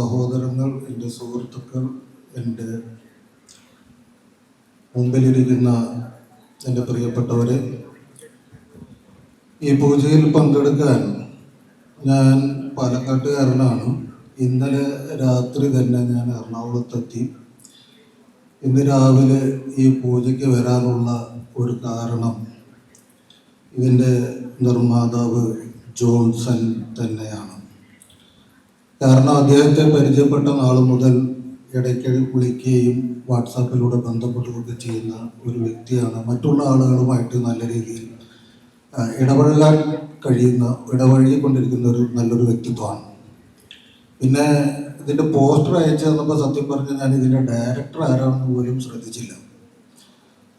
സഹോദരങ്ങൾ, എൻ്റെ സുഹൃത്തുക്കൾ, എൻ്റെ മുമ്പിലിരിക്കുന്ന എൻ്റെ പ്രിയപ്പെട്ടവരെ, ഈ പൂജയിൽ പങ്കെടുക്കാൻ ഞാൻ പാലക്കാട്ടുകാരനാണ്. ഇന്നലെ രാത്രി തന്നെ ഞാൻ എറണാകുളത്തെത്തി. ഇന്ന് രാവിലെ ഈ പൂജയ്ക്ക് വരാനുള്ള ഒരു കാരണം ഇതിൻ്റെ നിർമ്മാതാവ് ജോൺസൺ തന്നെയാണ്. കാരണം അദ്ദേഹത്തെ പരിചയപ്പെട്ട നാൾ മുതൽ ഇടയ്ക്ക് വിളിക്കുകയും വാട്സാപ്പിലൂടെ ബന്ധപ്പെടുകയൊക്കെ ചെയ്യുന്ന ഒരു വ്യക്തിയാണ്. മറ്റുള്ള ആളുകളുമായിട്ട് നല്ല രീതിയിൽ ഇടപഴകാൻ ഇടപഴകിക്കൊണ്ടിരിക്കുന്ന ഒരു നല്ലൊരു വ്യക്തിത്വമാണ്. പിന്നെ ഇതിൻ്റെ പോസ്റ്റർ അയച്ചു തന്നപ്പോൾ സത്യം പറഞ്ഞാൽ ഞാൻ ഇതിൻ്റെ ഡയറക്ടർ ആരാണെന്ന് പോലും ശ്രദ്ധിച്ചില്ല.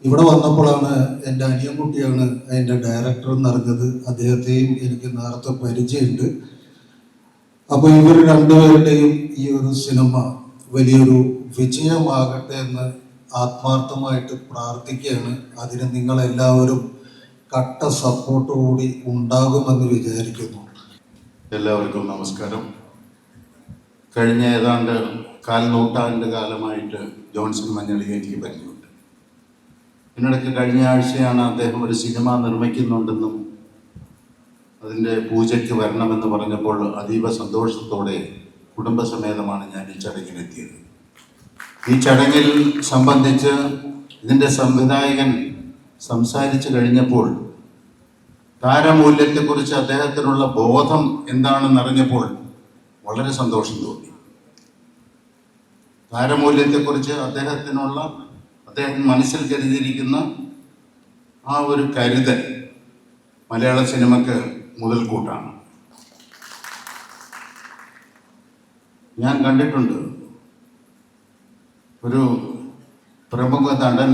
ഇവിടെ വന്നപ്പോഴാണ് എൻ്റെ അനിയൻകുട്ടിയാണ് അതിൻ്റെ ഡയറക്ടർ എന്നറിഞ്ഞത്. അദ്ദേഹത്തെയും എനിക്ക് നേരത്തെ പരിചയമുണ്ട്. അപ്പോൾ ഇവർ രണ്ടുപേരുടെയും ഈ ഒരു സിനിമ വലിയൊരു വിജയമാകട്ടെ എന്ന് ആത്മാർത്ഥമായിട്ട് പ്രാർത്ഥിക്കുകയാണ്. അതിന് നിങ്ങളെല്ലാവരും കട്ട സപ്പോർട്ടോടുകൂടി ഉണ്ടാകുമെന്ന് വിചാരിക്കുന്നു. എല്ലാവർക്കും നമസ്കാരം. കഴിഞ്ഞ ഏതാണ്ട് 1/4 നൂറ്റാണ്ട് കാലമായിട്ട് ജോൺസൺ മഞ്ഞളിയെ എനിക്ക് പരിചയമുണ്ട്. ഇതിനിടയ്ക്ക് കഴിഞ്ഞ ആഴ്ചയാണ് അദ്ദേഹം ഒരു സിനിമ നിർമ്മിക്കുന്നുണ്ടെന്നും അതിൻ്റെ പൂജയ്ക്ക് വരണമെന്ന് പറഞ്ഞപ്പോൾ അതീവ സന്തോഷത്തോടെ കുടുംബസമേതമാണ് ഞാൻ ഈ ചടങ്ങിനെത്തിയത്. ഈ ചടങ്ങിൽ സംബന്ധിച്ച് ഇതിൻ്റെ സംവിധായകൻ സംസാരിച്ചു കഴിഞ്ഞപ്പോൾ താരമൂല്യത്തെക്കുറിച്ച് അദ്ദേഹത്തിനുള്ള ബോധം എന്താണെന്നറിഞ്ഞപ്പോൾ വളരെ സന്തോഷം തോന്നി. താരമൂല്യത്തെക്കുറിച്ച് അദ്ദേഹം മനസ്സിൽ കരുതിയിരിക്കുന്ന ആ ഒരു കരുതൽ മലയാള സിനിമയ്ക്ക് മുതൽക്കൂട്ടാണ്. ഞാൻ കണ്ടിട്ടുണ്ട് ഒരു പ്രമുഖ നടൻ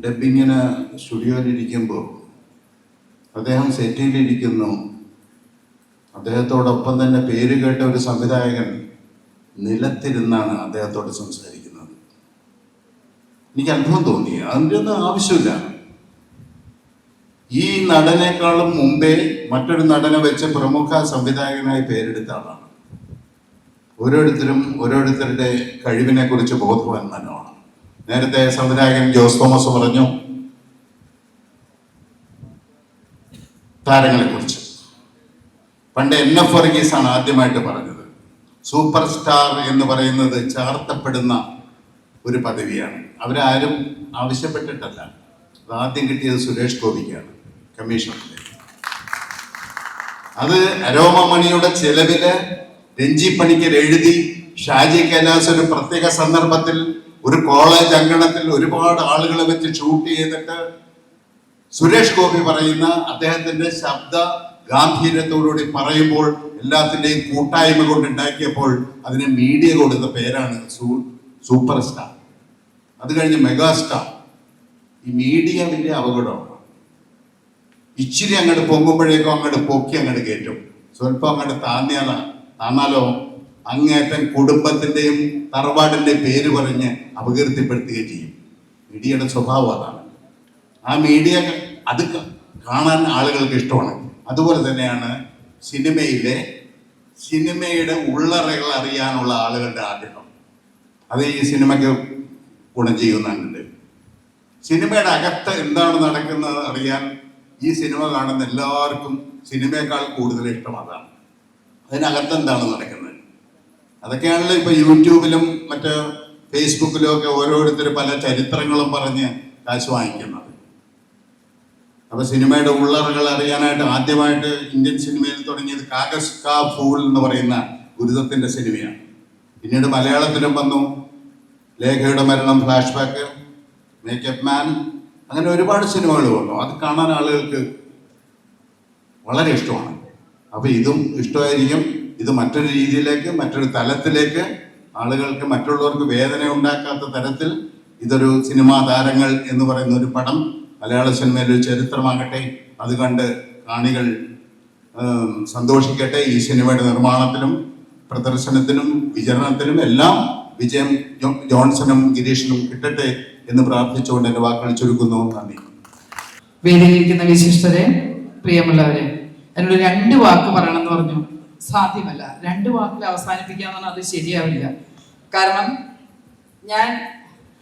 ഡബ്ബിങ്ങിന് സ്റ്റുഡിയോയിലിരിക്കുമ്പോൾ അദ്ദേഹം സെറ്റിലിരിക്കുന്നു. അദ്ദേഹത്തോടൊപ്പം തന്നെ പേര് കേട്ട ഒരു സംവിധായകൻ നിലത്തിരുന്നാണ് അദ്ദേഹത്തോട് സംസാരിക്കുന്നത്. എനിക്ക് അത്ഭുതം തോന്നി. അതിൻ്റെ ഒന്നും ആവശ്യമില്ല. ഈ നടനേക്കാളും മുമ്പേ മറ്റൊരു നടനെ വെച്ച് പ്രമുഖ സംവിധായകനായി പേരെടുത്ത ആളാണ്. ഓരോരുത്തരുടെ കഴിവിനെ കുറിച്ച് ബോധവാന്മാരാണ്. നേരത്തെ സംവിധായകൻ ജോസ് തോമസ് പറഞ്ഞു താരങ്ങളെ കുറിച്ച്. പണ്ട് NF വർഗീസ് ആണ് ആദ്യമായിട്ട് പറഞ്ഞത്. സൂപ്പർ സ്റ്റാർ എന്ന് പറയുന്നത് ചാർത്തപ്പെടുന്ന ഒരു പദവിയാണ്. അവരാരും ആവശ്യപ്പെട്ടിട്ടല്ല. അത് ആദ്യം കിട്ടിയത് സുരേഷ് ഗോപിക്കാണ് കമ്മീഷനിലേക്ക്. അത് അരോമമണിയുടെ ചെലവില് രഞ്ജി പണിക്കർ എഴുതി ഷാജി കൈലാസ് ഒരു പ്രത്യേക സന്ദർഭത്തിൽ ഒരു കോളേജ് അങ്കണത്തിൽ ഒരുപാട് ആളുകളെ വെച്ച് ഷൂട്ട് ചെയ്തിട്ട് സുരേഷ് ഗോപി പറയുന്ന അദ്ദേഹത്തിന്റെ ശബ്ദ ഗാംഭീര്യത്തോടുകൂടി പറയുമ്പോൾ എല്ലാത്തിൻ്റെയും കൂട്ടായ്മ കൊണ്ടുണ്ടാക്കിയപ്പോൾ അതിന് മീഡിയ കൊടുത്ത പേരാണ് സൂപ്പർ സ്റ്റാർ. അത് കഴിഞ്ഞ് മെഗാസ്റ്റാർ. ഈ മീഡിയ വലിയ അപകടമാണ്. ഇച്ചിരി അങ്ങോട്ട് പൊങ്ങുമ്പോഴേക്കും അങ്ങോട്ട് പൊക്കി അങ്ങോട്ട് കയറ്റും. സ്വല്പം അങ്ങോട്ട് താന്നാലോ അങ്ങേറ്റം കുടുംബത്തിൻ്റെയും തറവാടിൻ്റെ പേര് പറഞ്ഞ് അപകീർത്തിപ്പെടുത്തുകയും ചെയ്യും. മീഡിയയുടെ സ്വഭാവം അതാണ്. ആ മീഡിയ അത് കാണാൻ ആളുകൾക്ക് ഇഷ്ടമാണ്. അതുപോലെ തന്നെയാണ് സിനിമയുടെ ഉള്ളറകൾ അറിയാനുള്ള ആളുകളുടെ ആഗ്രഹം. അത് ഈ സിനിമയ്ക്ക് ഗുണം ചെയ്യുന്നുണ്ട്. സിനിമയുടെ അകത്ത് എന്താണ് നടക്കുന്നത് അറിയാൻ ഈ സിനിമ കാണുന്ന എല്ലാവർക്കും സിനിമയേക്കാൾ കൂടുതൽ ഇഷ്ടം അതാണ്. അതിനകത്ത് എന്താണ് നടക്കുന്നത് അതൊക്കെയാണല്ലോ ഇപ്പൊ യൂട്യൂബിലും മറ്റ് ഫേസ്ബുക്കിലും ഒക്കെ ഓരോരുത്തർ പല ചരിത്രങ്ങളും പറഞ്ഞ് കാശ് വാങ്ങിക്കുന്നത്. അപ്പൊ സിനിമയുടെ ഉള്ളറകൾ അറിയാനായിട്ട് ആദ്യമായിട്ട് ഇന്ത്യൻ സിനിമയിൽ തുടങ്ങിയത് കാഗസ് കാ ഫൂൾ എന്ന് പറയുന്ന ഗുരുദത്തിന്റെ സിനിമയാണ്. പിന്നീട് മലയാളത്തിലും വന്നു. ലേഖയുടെ മരണം, ഫ്ലാഷ് ബാക്ക്, മേക്കപ്പ് മാൻ, അങ്ങനെ ഒരുപാട് സിനിമകൾ വന്നു. അത് കാണാൻ ആളുകൾക്ക് വളരെ ഇഷ്ടമാണ്. അപ്പൊ ഇതും ഇഷ്ടമായിരിക്കും. ഇത് മറ്റൊരു രീതിയിലേക്ക്, മറ്റൊരു തലത്തിലേക്ക്, ആളുകൾക്ക് മറ്റുള്ളവർക്ക് വേദന ഉണ്ടാക്കാത്ത തരത്തിൽ ഇതൊരു സിനിമാ താരങ്ങൾ എന്ന് പറയുന്ന ഒരു പടം മലയാള സിനിമയിൽ ഒരു ചരിത്രമാകട്ടെ. അത് കണ്ട് കാണികൾ സന്തോഷിക്കട്ടെ. ഈ സിനിമയുടെ നിർമ്മാണത്തിലും പ്രദർശനത്തിനും വിചരണത്തിനും എല്ലാം വിജയം ജോൺസണും ഗിരീഷിനും കിട്ടട്ടെ എന്ന് പ്രാർത്ഥിച്ചുകൊണ്ട് എൻ്റെ വാക്കുകൾ ചുരുക്കുന്നു. നന്ദി. വേദിയിലിരിക്കുന്ന വിശിഷ്ടരെ, പ്രിയമുള്ളവരെ, എന്നോട് 2 വാക്ക് പറയണമെന്ന് പറഞ്ഞു. സാധ്യമല്ല. 2 വാക്കിൽ അവസാനിപ്പിക്കാമെന്ന് അത് ശരിയാവില്ല. കാരണം ഞാൻ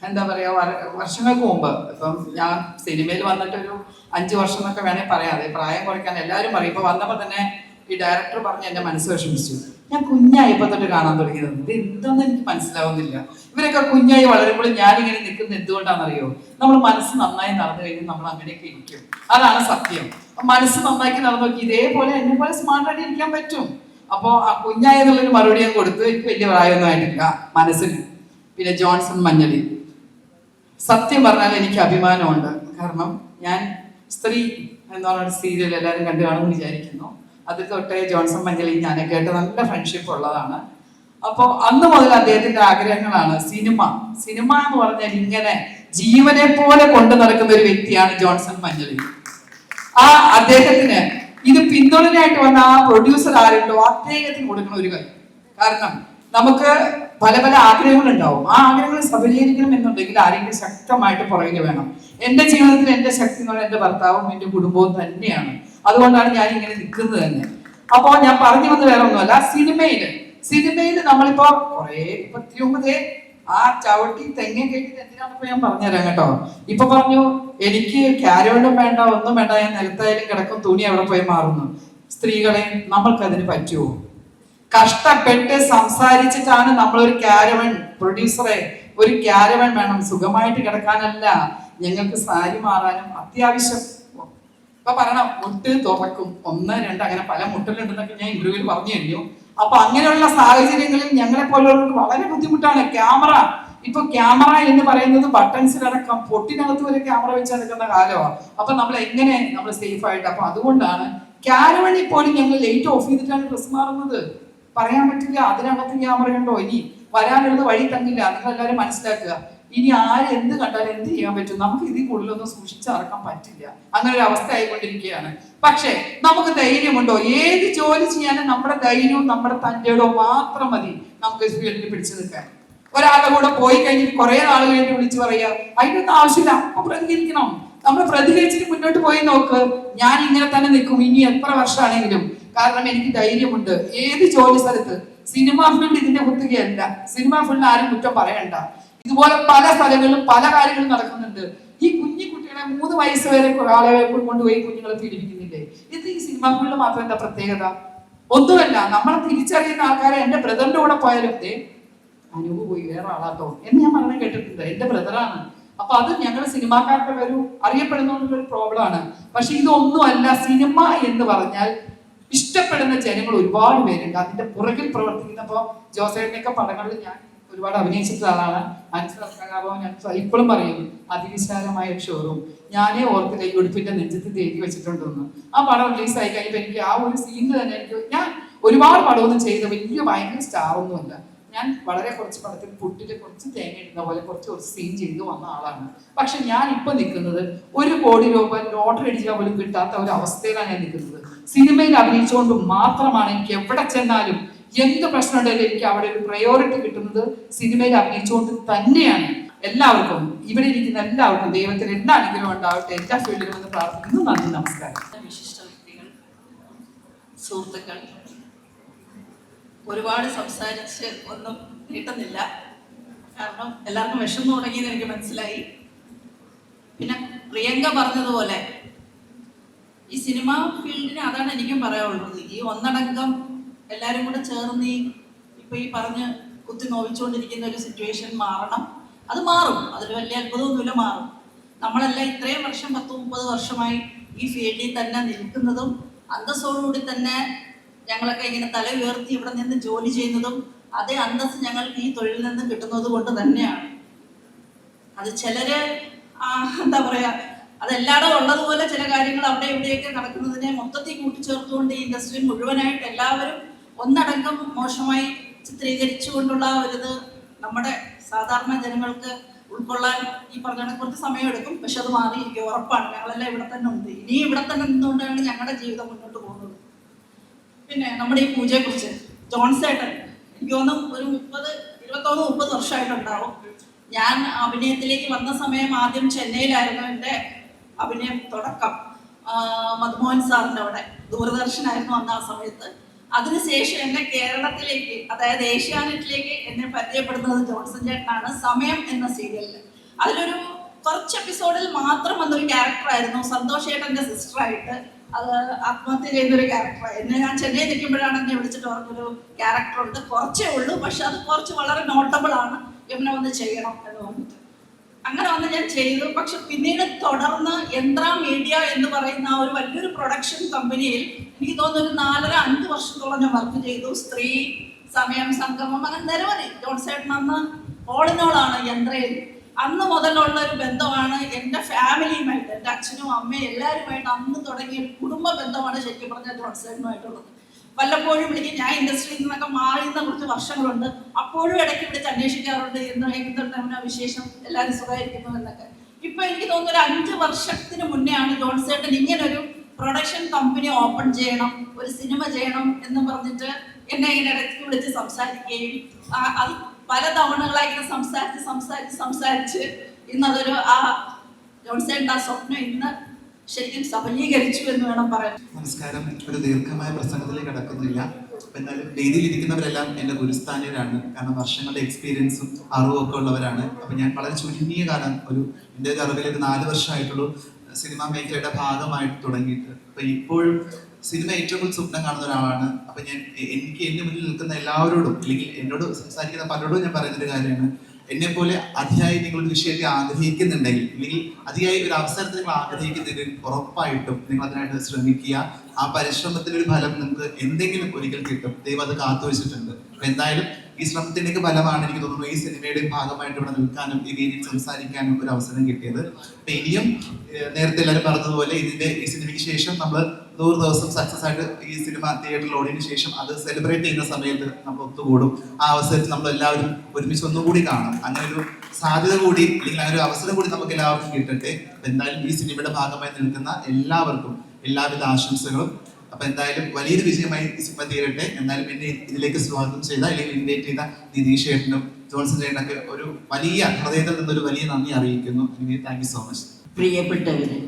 എന്താ പറയുക, വർഷങ്ങൾക്ക് മുമ്പ്, ഇപ്പം ഞാൻ സിനിമയിൽ വന്നിട്ടൊരു 5 വർഷം എന്നൊക്കെ വേണേൽ പറയാം. അതെ, പ്രായം കുറയ്ക്കാൻ എല്ലാവരും പറയും. ഇപ്പൊ വന്നപ്പോൾ തന്നെ ഈ ഡയറക്ടർ പറഞ്ഞ് എൻ്റെ മനസ്സ് വിഷമിച്ചു. ഞാൻ കുഞ്ഞായപ്പോൾ തൊട്ട് കാണാൻ തുടങ്ങിയത്. ഇത് എന്താണെന്ന് എനിക്ക് മനസ്സിലാവുന്നില്ല. ഇവരൊക്കെ കുഞ്ഞായി വളരുമ്പോഴും ഞാനിങ്ങനെ നിൽക്കുന്നത് എന്തുകൊണ്ടാണെന്നറിയോ? നമ്മൾ മനസ്സ് നന്നായി നടന്നു കഴിഞ്ഞാൽ നമ്മൾ അങ്ങനെയൊക്കെ ഇരിക്കും. അതാണ് സത്യം. മനസ്സ് നന്നാക്കി നടന്നു നോക്കി ഇതേപോലെ എന്നെ പോലെ സ്മാർട്ടായിട്ട് ഇരിക്കാൻ പറ്റും. അപ്പോൾ ആ കുഞ്ഞായെന്നുള്ളൊരു മറുപടി ഞാൻ കൊടുത്തു. എനിക്ക് വലിയ പ്രായമൊന്നും ആയിട്ടില്ല മനസ്സിന്. പിന്നെ ജോൺസൺ മഞ്ഞളി, സത്യം പറഞ്ഞാൽ എനിക്ക് അഭിമാനമുണ്ട്. കാരണം ഞാൻ സ്ത്രീ എന്ന് പറഞ്ഞൊരു സീരിയൽ എല്ലാവരും കണ്ടു കാണുമെന്ന് വിചാരിക്കുന്നു. അതിൽ തൊട്ടേ ജോൺസൺ മഞ്ഞളി ഞാനൊക്കെ ആയിട്ട് നല്ല ഫ്രണ്ട്ഷിപ്പ് ഉള്ളതാണ്. അപ്പോൾ അന്ന് മുതൽ അദ്ദേഹത്തിന്റെ ആഗ്രഹങ്ങളാണ് സിനിമ എന്ന് പറഞ്ഞാൽ ഇങ്ങനെ ജീവനെ പോലെ കൊണ്ടു നടക്കുന്ന ഒരു വ്യക്തിയാണ് ജോൺസൺ മഞ്ഞളി. ആ അദ്ദേഹത്തിന് ഇത് പിന്തുണനായിട്ട് വന്ന ആ പ്രൊഡ്യൂസർ ആരുണ്ടോ അദ്ദേഹത്തിന് കൊടുക്കുന്ന ഒരു കാര്യം. കാരണം നമുക്ക് പല പല ആഗ്രഹങ്ങളുണ്ടാവും. ആ ആഗ്രഹങ്ങൾ സഫലീകരിക്കണം എന്നുണ്ടെങ്കിൽ ആരെങ്കിലും ശക്തമായിട്ട് പുറകിൽ വേണം. എന്റെ ജീവിതത്തിൽ എന്റെ ശക്തി എന്ന് പറഞ്ഞാൽ എന്റെ ഭർത്താവും എന്റെ കുടുംബവും തന്നെയാണ്. അതുകൊണ്ടാണ് ഞാൻ ഇങ്ങനെ നിൽക്കുന്നത് തന്നെ. അപ്പോ ഞാൻ പറഞ്ഞു വന്നത് വേറെ ഒന്നുമല്ല, സിനിമയിൽ നമ്മളിപ്പോ കുറെ 29 ആ ചവിട്ടി തെങ്ങ കേട്ടിട്ട് എന്തിനാണിപ്പോ ഞാൻ പറഞ്ഞുതരാം കേട്ടോ. ഇപ്പൊ പറഞ്ഞു എനിക്ക് ക്യാരവണ്ടും വേണ്ട, ഒന്നും വേണ്ട, ഞാൻ നിലത്തായാലും കിടക്കും, തുണി അവിടെ പോയി മാറുന്നു. സ്ത്രീകളെ, നമ്മൾക്കതിന് പറ്റുമോ? കഷ്ടപ്പെട്ട് സംസാരിച്ചിട്ടാണ് നമ്മളൊരു ക്യാരവൻ, പ്രൊഡ്യൂസറെ ഒരു ക്യാരവൻ വേണം, സുഖമായിട്ട് കിടക്കാനല്ല, ഞങ്ങൾക്ക് സാരി മാറാനും അത്യാവശ്യം. ഇപ്പൊ പറയണം മുട്ട് തുറക്കും, 1, 2 അങ്ങനെ പല മുട്ടലുണ്ടെന്നൊക്കെ ഞാൻ ഇന്റർവ്യൂവിൽ പറഞ്ഞു കഴിഞ്ഞു. അപ്പൊ അങ്ങനെയുള്ള സാഹചര്യങ്ങളിൽ ഞങ്ങളെ പോലുള്ളവർക്ക് വളരെ ബുദ്ധിമുട്ടാണ്. ക്യാമറ എന്ന് പറയുന്നത് ബട്ടൺസിലടക്കം പൊട്ടിനകത്ത് വരെ ക്യാമറ വെച്ച് നടക്കുന്ന കാലമാണ്. അപ്പൊ നമ്മൾ എങ്ങനെ നമ്മൾ സേഫ് ആയിട്ട്, അപ്പൊ അതുകൊണ്ടാണ് ക്യാരവണിൽ പോലും ഞങ്ങൾ ലൈറ്റ് ഓഫ് ചെയ്തിട്ടാണ് ഡ്രസ് മാറുന്നത്. പറയാൻ പറ്റില്ല അതിനകത്ത് ക്യാമറ ഉണ്ടോ, ഇനി വരാനുള്ളത് വഴി തങ്ങില്ല. നിങ്ങൾ എല്ലാവരും മനസ്സിലാക്കുക. ഇനി ആര് എന്ത് കണ്ടാലും എന്ത് ചെയ്യാൻ പറ്റും? നമുക്ക് ഇതിൽ കൂടുതലൊന്നും സൂക്ഷിച്ചിറക്കാൻ പറ്റില്ല. അങ്ങനെ ഒരു അവസ്ഥ ആയിക്കൊണ്ടിരിക്കുകയാണ്. പക്ഷെ നമുക്ക് ധൈര്യമുണ്ടോ? ഏത് ജോലി ചെയ്യാനും നമ്മുടെ ധൈര്യവും നമ്മുടെ തന്റേടവും മാത്രം മതി നമുക്ക് ഫീൽഡിൽ പിടിച്ചു നിൽക്കാൻ. ഒരാളുടെ കൂടെ പോയി കഴിഞ്ഞിട്ട് കുറെ നാൾ കഴിഞ്ഞിട്ട് വിളിച്ചു പറയാ അതിനൊന്നും ആവശ്യമില്ല. അപ്പൊ പ്രതികരിക്കണം. നമ്മൾ പ്രതികരിച്ചിട്ട് മുന്നോട്ട് പോയി നോക്ക്. ഞാൻ ഇങ്ങനെ തന്നെ നിൽക്കും ഇനി എത്ര വർഷമാണെങ്കിലും. കാരണം എനിക്ക് ധൈര്യമുണ്ട്. ഏത് ജോലി സ്ഥലത്ത്, സിനിമാ ഫീൽഡ് ഇതിന്റെ കുത്തുകയല്ല. സിനിമാ ഫീൽഡിൽ ആരും കുറ്റം പറയണ്ട. ഇതുപോലെ പല സ്ഥലങ്ങളിലും പല കാര്യങ്ങളും നടക്കുന്നുണ്ട്. ഈ കുട്ടികളെ 3 വയസ്സ് വരെ ആളെ കൊണ്ടുപോയി കുഞ്ഞുങ്ങളെ പീഡിപ്പിക്കുന്നില്ലേ? ഇത് ഈ സിനിമാ ഫീൽഡിൽ മാത്രം എന്താ പ്രത്യേകത? ഒന്നുമല്ല. നമ്മളെ തിരിച്ചറിയുന്ന ആൾക്കാരെ, എന്റെ ബ്രദറിന്റെ കൂടെ പോയാലും അനൂപ് പോയി വേറെ ആളാട്ടോ എന്ന് ഞാൻ പറഞ്ഞു കേട്ടിട്ടുണ്ട്. എന്റെ ബ്രദറാണ്. അപ്പൊ അത് ഞങ്ങൾ സിനിമാക്കാരുടെ ഒരു അറിയപ്പെടുന്നൊരു പ്രോബ്ലം ആണ്. പക്ഷെ ഇതൊന്നുമല്ല. സിനിമ എന്ന് പറഞ്ഞാൽ ഇഷ്ടപ്പെടുന്ന ജനങ്ങൾ ഒരുപാട് പേരുണ്ട്. അതിന്റെ പുറകിൽ പ്രവർത്തിക്കുന്നപ്പോ ജോസേട്ടനൊക്കെ പടങ്ങളിൽ ഞാൻ ഒരുപാട് അഭിനയിച്ചിട്ടുള്ള ആളാണ്. മനസ്സിലാക്കാവോ? ഞാൻ ഇപ്പോഴും പറയുന്നു അതിവിശാലമായ ഒരു ഷോറൂം. ഞാനേ ഓർത്തില്ല ഈ ഉടുപ്പിന്റെ നെഞ്ചത്ത് തേടി വെച്ചിട്ടുണ്ടെന്ന്. ആ പടം റിലീസായി കഴിഞ്ഞപ്പോൾ എനിക്ക് ആ ഒരു സീനിൽ തന്നെ ഞാൻ ഒരുപാട് പടമൊന്നും ചെയ്ത ഭയങ്കര സ്റ്റാർ ഒന്നുമല്ല. ഞാൻ വളരെ കുറച്ച് പടത്തിൽ പുട്ടില് കുറച്ച് തേങ്ങ ഇടുന്ന പോലെ കുറച്ച് സീൻ ചെയ്തു വന്ന ആളാണ്. പക്ഷെ ഞാൻ ഇപ്പൊ നിൽക്കുന്നത് 1 കോടി രൂപ ലോട്ടറി അടിച്ചാൽ പോലും കിട്ടാത്ത ഒരു അവസ്ഥയിലാണ് ഞാൻ നിൽക്കുന്നത്. സിനിമയിൽ അഭിനയിച്ചുകൊണ്ട് മാത്രമാണ് എനിക്ക് എവിടെ ചെന്നാലും എന്ത് പ്രശ്നം ഉണ്ടെങ്കിലും എനിക്ക് അവിടെ ഒരു പ്രയോറിറ്റി കിട്ടുന്നത് സിനിമയിൽ അഭിനയിച്ചുകൊണ്ട് തന്നെയാണ്. എല്ലാവർക്കും, ഇവിടെ ഇരിക്കുന്ന എല്ലാവർക്കും ദൈവത്തിന് എല്ലാ അനുഗ്രഹം ഉണ്ടാവട്ടെ. എല്ലാ ഫീൽഡിലും എന്ന് പ്രാർത്ഥിക്കുന്നു. നന്ദി, നമസ്കാരം. വിശിഷ്ട വ്യക്തികൾ, സുഹൃത്തുക്കൾ, ഒരുപാട് സംസാരിച്ച് ഒന്നും നീട്ടുന്നില്ല. കാരണം എല്ലാവർക്കും വിഷമം തുടങ്ങിയെന്ന് എനിക്ക് മനസ്സിലായി. പിന്നെ പ്രിയങ്ക പറഞ്ഞതുപോലെ ഈ സിനിമാ ഫീൽഡിന് അതാണ് എനിക്കും പറയാനുള്ളത്. ഈ ഒന്നടങ്കം എല്ലാവരും കൂടെ ചേർന്ന് ഇപ്പൊ ഈ പറഞ്ഞ് കുത്തി നോവിച്ചുകൊണ്ടിരിക്കുന്ന ഒരു സിറ്റുവേഷൻ മാറണം. അത് മാറും. അതിൽ വലിയ അത്ഭുതമൊന്നുമില്ല, മാറും. നമ്മളെല്ലാം ഇത്രയും വർഷം 10-30 വർഷമായി ഈ ഫീൽഡിൽ തന്നെ നിൽക്കുന്നതും അന്തസ്സോടുകൂടി തന്നെ ഞങ്ങളൊക്കെ ഇങ്ങനെ തല ഉയർത്തി ഇവിടെ നിന്ന് ജോലി ചെയ്യുന്നതും അതേ അന്തസ്സ് ഞങ്ങൾക്ക് ഈ തൊഴിലിൽ നിന്ന് കിട്ടുന്നത് കൊണ്ട് തന്നെയാണ്. അത് ചിലര് എന്താ പറയാ, അതെല്ലായിടും ഉള്ളതുപോലെ ചില കാര്യങ്ങൾ അവിടെ ഇവിടെയൊക്കെ നടക്കുന്നതിനെ മൊത്തത്തിൽ കൂട്ടിച്ചേർത്തുകൊണ്ട് ഈ ഇൻഡസ്ട്രി മുഴുവനായിട്ട് എല്ലാവരും ഒന്നടങ്കം മോശമായി ചിത്രീകരിച്ചുകൊണ്ടുള്ള ഒരിത് നമ്മുടെ സാധാരണ ജനങ്ങൾക്ക് ഉൾക്കൊള്ളാൻ ഈ പറഞ്ഞ കുറച്ച് സമയമെടുക്കും. പക്ഷെ അത് മാറിയിരിക്കും, ഉറപ്പാണ്. ഞങ്ങളെല്ലാം ഇവിടെ തന്നെ ഉണ്ട്. ഇനിയും ഇവിടെ തന്നെ നിന്നുകൊണ്ടാണ് ഞങ്ങളുടെ ജീവിതം മുന്നോട്ട് പോകുന്നത്. പിന്നെ നമ്മുടെ ഈ പൂജയെക്കുറിച്ച് ജോൺസേട്ടൻ എനിക്ക് തോന്നുന്നു ഒരു 21-30 വർഷമായിട്ടുണ്ടാവും. ഞാൻ അഭിനയത്തിലേക്ക് വന്ന സമയം ആദ്യം ചെന്നൈയിലായിരുന്നു എൻ്റെ അഭിനയം തുടക്കം. മധുമോഹൻ സാറിൻ്റെ അവിടെ ദൂരദർശനായിരുന്നു അന്ന്. ആ സമയത്ത് അതിനുശേഷം എന്നെ കേരളത്തിലേക്ക്, അതായത് ഏഷ്യാനെറ്റിലേക്ക് എന്നെ പരിചയപ്പെടുന്നത് ജോൺസൺ ചേട്ടനാണ്. സമയം എന്ന സീരിയലിൽ അതിലൊരു കുറച്ച് എപ്പിസോഡിൽ മാത്രം വന്നൊരു ക്യാരക്ടറായിരുന്നു സന്തോഷ് ചേട്ടൻ്റെ സിസ്റ്ററായിട്ട്. അത് ആത്മഹത്യ ചെയ്യുന്നൊരു ക്യാരക്ടറായിരുന്നു. ഞാൻ ചെന്നൈ നിൽക്കുമ്പോഴാണ് എന്നെ വിളിച്ചിട്ട് പറഞ്ഞൊരു ക്യാരക്ടറുണ്ട്, കുറച്ചേ ഉള്ളൂ, പക്ഷെ അത് കുറച്ച് വളരെ നോട്ടബിൾ ആണ്, എന്നെ വന്ന് ചെയ്യണം എന്ന് പറഞ്ഞിട്ട് അങ്ങനെ വന്ന് ഞാൻ ചെയ്തു. പക്ഷെ പിന്നീട് തുടർന്ന് യന്ത്ര മീഡിയ എന്ന് പറയുന്ന ആ ഒരു വലിയൊരു പ്രൊഡക്ഷൻ കമ്പനിയിൽ എനിക്ക് തോന്നുന്നു 4.5 വർഷത്തോളം ഞാൻ വർക്ക് ചെയ്തു. സ്ത്രീ, സമയം, സംഗമം, അങ്ങനെ നിരവധി. ജോൺസേട്ടൻ അന്ന് ഓൾ ഇൻ ഓൾ ആണ് യന്ത്രയിൽ. അന്ന് മുതലുള്ള ഒരു ബന്ധമാണ് എൻ്റെ ഫാമിലിയുമായിട്ട്, എൻ്റെ അച്ഛനും അമ്മയും എല്ലാവരുമായിട്ട് അന്ന് തുടങ്ങിയ കുടുംബ ബന്ധമാണ് ശരിക്കും പറഞ്ഞാൽ ജോൺസേട്ടനുമായിട്ടുള്ളത്. വല്ലപ്പോഴും വിളിക്കും. ഞാൻ ഇൻഡസ്ട്രിയിൽ നിന്നൊക്കെ മാറുന്ന കുറച്ച് വർഷങ്ങളുണ്ട്, അപ്പോഴും ഇടയ്ക്ക് വിളിച്ച് അന്വേഷിക്കാറുണ്ട് എന്തുണ്ട് വിശേഷം, എല്ലാവരും സുഖമായിരിക്കുന്നു എന്നൊക്കെ. ഇപ്പൊ എനിക്ക് തോന്നുന്നു ഒരു 5 വർഷത്തിന് മുന്നെയാണ് ജോൺസേട്ടൻ ഇങ്ങനൊരു പ്രൊഡക്ഷൻ കമ്പനി ഓപ്പൺ ചെയ്യണം, ഒരു സിനിമ ചെയ്യണം എന്ന് പറഞ്ഞിട്ട് എന്നെ ഇങ്ങനെ ഇടയ്ക്ക് വിളിച്ച് സംസാരിക്കുകയും അത് പല തവണകളായി ഇങ്ങനെ സംസാരിച്ച് ഇന്നതൊരു ജോൺസേട്ടൻ ആ സ്വപ്നം ഇന്ന് ശരിക്കും സഫലീകരിച്ചു എന്ന് വേണം പറയാൻ. നമസ്കാരം. ഒരു ദീർഘമായ പ്രസംഗത്തിലേക്ക് കടക്കുന്നില്ല. എന്നാലും വേദിയിലിരിക്കുന്നവരെല്ലാം എൻ്റെ ഗുരുസ്ഥാനീയരാണ്. കാരണം വർഷങ്ങളുടെ എക്സ്പീരിയൻസും അറിവും ഒക്കെ ഉള്ളവരാണ്. അപ്പം ഞാൻ വളരെ ചുരുങ്ങിയ കാലം, എൻ്റെ ഒരു അറിവിൽ ഒരു 4 വർഷമായിട്ടുള്ളൂ സിനിമാ മേഖലയുടെ ഭാഗമായിട്ട് തുടങ്ങിയിട്ട്. അപ്പം ഇപ്പോഴും സിനിമ ഏറ്റവും കൂടുതൽ സ്വപ്നം കാണുന്ന ഒരാളാണ്. അപ്പം എനിക്ക് എൻ്റെ മുന്നിൽ നിൽക്കുന്ന എല്ലാവരോടും, അല്ലെങ്കിൽ എന്നോട് സംസാരിക്കുന്ന പലരോടും ഞാൻ പറയുന്നൊരു കാര്യമാണ്, എന്നെ പോലെ അതിയായി നിങ്ങളൊരു വിഷയത്തെ ആഗ്രഹിക്കുന്നുണ്ടെങ്കിൽ, അല്ലെങ്കിൽ അതിയായി ഒരു അവസരത്തെ നിങ്ങൾ ആഗ്രഹിക്കുന്നുണ്ടെങ്കിൽ ഉറപ്പായിട്ടും നിങ്ങൾ അതിനായിട്ട് ശ്രമിക്കുക. ആ പരിശ്രമത്തിനൊരു ഫലം നിങ്ങൾക്ക് എന്തെങ്കിലും ഒരിക്കൽ കിട്ടും. ദൈവം അത് കാത്തു വെച്ചിട്ടുണ്ട്. അപ്പൊ എന്തായാലും ഈ ശ്രമത്തിൻ്റെയൊക്കെ ഫലമാണ് എനിക്ക് തോന്നുന്നു ഈ സിനിമയുടെ ഭാഗമായിട്ട് ഇവിടെ നിൽക്കാനും ഈ വേദിയിൽ സംസാരിക്കാനും ഒരു അവസരം കിട്ടിയത്. അപ്പൊ ഇനിയും നേരത്തെ എല്ലാവരും പറഞ്ഞതുപോലെ ഈ സിനിമയ്ക്ക് ശേഷം നമ്മൾ 100 ദിവസം സക്സസ് ആയിട്ട് ഈ സിനിമ തിയേറ്ററിൽ ഓടിയതിനു ശേഷം അത് സെലിബ്രേറ്റ് ചെയ്യുന്ന സമയത്ത് നമ്മൾ ഒത്തുകൂടും. ആ അവസരത്തിൽ നമ്മൾ എല്ലാവരും ഒരുമിച്ച് ഒന്നുകൂടി കാണും. അങ്ങനെ ഒരു സാധ്യത കൂടി, അല്ലെങ്കിൽ അങ്ങനെ ഒരു അവസരം കൂടി നമുക്ക് എല്ലാവർക്കും കിട്ടട്ടെ. എന്തായാലും ഈ സിനിമയുടെ ഭാഗമായി നിൽക്കുന്ന എല്ലാവർക്കും എല്ലാവിധ ആശംസകളും. അപ്പൊ എന്തായാലും വലിയൊരു വിജയമായി ഈ സിനിമ തീരട്ടെ. എന്നാലും എന്നെ ഇതിലേക്ക് സ്വാഗതം ചെയ്ത, അല്ലെങ്കിൽ ഇൻവൈറ്റ് ചെയ്ത നിതീഷ് ചേട്ടനും ജോൺസൺ ചേട്ടനൊക്കെ ഒരു വലിയ ഹൃദയത്തിൽ നിന്നൊരു വലിയ നന്ദി അറിയിക്കുന്നു. Thank you so much. പ്രിയപ്പെട്ടവരെ,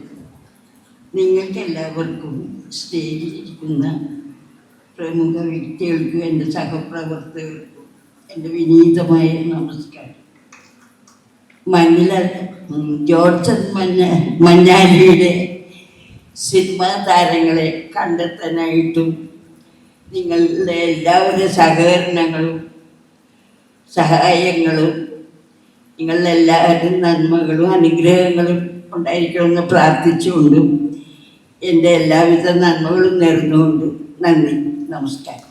നിങ്ങൾക്ക് എല്ലാവർക്കും സ്റ്റേജിലിരിക്കുന്ന പ്രമുഖ വ്യക്തികൾക്കും എൻ്റെ സഹപ്രവർത്തകർക്കും എൻ്റെ വിനീതമായ നമസ്കാരം. ജോൺസൺ മഞ്ഞാലിയുടെ സിനിമാ താരങ്ങളെ കണ്ടെത്താനായിട്ടും നിങ്ങളുടെ എല്ലാവരുടെ സഹകരണങ്ങളും സഹായങ്ങളും നിങ്ങളുടെ എല്ലാവരും നന്മകളും അനുഗ്രഹങ്ങളും ഉണ്ടായിരിക്കണമെന്ന് പ്രാർത്ഥിച്ചുകൊണ്ടും എൻ്റെ എല്ലാവിധ നന്മകളും നേർന്നുകൊണ്ടും നന്ദി, നമസ്കാരം.